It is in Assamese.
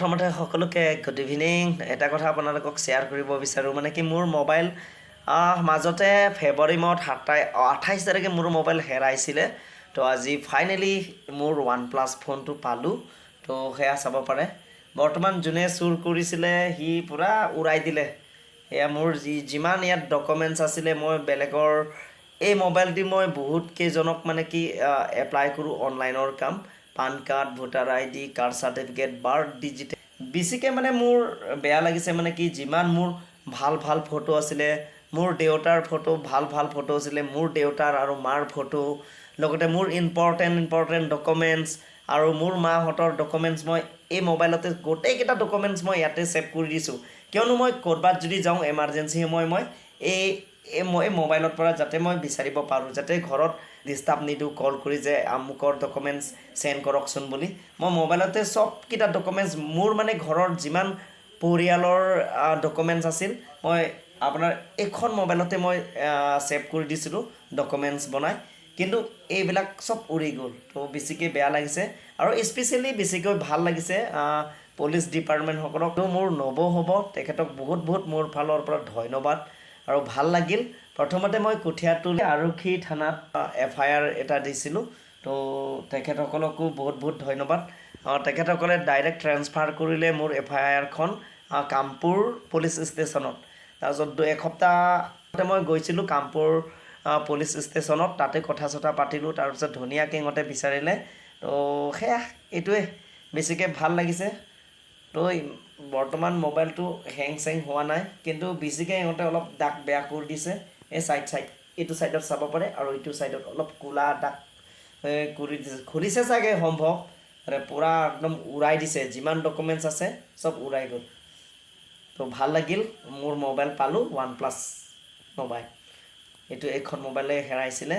প্ৰথমতে সকলোকে গুড ইভিনিং। এটা কথা আপোনালোকক শ্বেয়াৰ কৰিব বিচাৰোঁ, মানে কি মোৰ মোবাইল মাজতে ফেব্ৰুৱাৰী মাহত 28 তাৰিখে মোৰ মোবাইল হেৰাইছিলে। তো আজি ফাইনেলি মোৰ OnePlus ফোনটো পালোঁ। তো সেয়া চাব পাৰে। বৰ্তমান যোনে চুৰ কৰিছিলে সি পূৰা উৰাই দিলে। সেয়া মোৰ যিমান ইয়াত ডকুমেণ্টছ আছিলে, মই বেলেগৰ এই মোবাইল দি মই বহুত কেইজনক মানে কি এপ্লাই কৰোঁ অনলাইনৰ কাম, PAN card, voter ID, card certificate, birth digital. বেছিকৈ মানে মোৰ বেয়া লাগিছে, মানে কি যিমান মোৰ ভাল ভাল ফটো আছিলে, মোৰ দেউতাৰ ফটো ভাল ফটো আছিলে, মোৰ দেউতাৰ আৰু মাৰ ফটো, লগতে মোৰ ইম্পৰ্টেণ্ট ডকুমেণ্টছ আৰু মোৰ মাহঁতৰ ডকুমেণ্টছ মই এই মোবাইলতে গোটেইকেইটা ডকুমেণ্টছ মই ইয়াতে ছেভ কৰি দিছোঁ। কিয়নো মই ক'ৰবাত যদি যাওঁ এমাৰ্জেঞ্চি সময় মই এই মোবাইলৰ পৰা যাতে মই বিচাৰিব পাৰোঁ, যাতে ঘৰত ডিষ্টাৰ্ব নিদিওঁ কল কৰি যে আমুকৰ ডকুমেণ্টছ চেণ্ড কৰকচোন বুলি। মই মোবাইলতে চবকেইটা ডকুমেণ্টছ মোৰ মানে ঘৰৰ যিমান পৰিয়ালৰ ডকুমেণ্টছ আছিল, মই আপোনাৰ এইখন মোবাইলতে মই ছেভ কৰি দিছিলোঁ ডকুমেণ্টছ বনাই। কিন্তু এইবিলাক চব উৰি গ'ল। তো বেছিকৈ বেয়া লাগিছে আৰু স্পেচিয়েলি বেছিকৈ ভাল লাগিছে পুলিচ ডিপাৰ্টমেণ্টসকলক। তো মোৰ নবৌ হ'ব, তেখেতক বহুত মোৰ ফালৰ পৰা ধন্যবাদ আৰু ভাল লাগিল। প্ৰথমতে মই কঠীয়াতলী আৰক্ষী থানাত FIR এটা দিছিলোঁ। তো তেখেতসকলকো বহুত ধন্যবাদ। তেখেতসকলে ডাইৰেক্ট ট্ৰেন্সফাৰ কৰিলে মোৰ FIRখন কামপুৰ পুলিচ ষ্টেচনত। তাৰপিছত এসপ্তাহতে মই গৈছিলোঁ কামপুৰ পুলিচ ষ্টেচনত, তাতে কথা চথা পাতিলোঁ। তাৰপিছত ধুনীয়াকৈ সিহঁতে বিচাৰিলে। তো সেয়া এইটোৱে বেছিকৈ ভাল লাগিছে। তো বৰ্তমান মোবাইলটো হেং চেং হোৱা নাই, কিন্তু বেছিকৈ সিহঁতে অলপ দাগ বেয়া কৰি দিছে। এই এইটো ছাইডত চাব পাৰে আৰু এইটো ছাইডত অলপ ক'লা দাগ কৰি দিছে, খুলিছে চাগে সম্ভৱ। পূৰা একদম উৰাই দিছে, যিমান ডকুমেণ্টছ আছে চব উৰাই গ'ল। তো ভাল লাগিল, মোৰ মোবাইল পালোঁ OnePlus মোবাইল। এইখন মোবাইলে হেৰাইছিলে।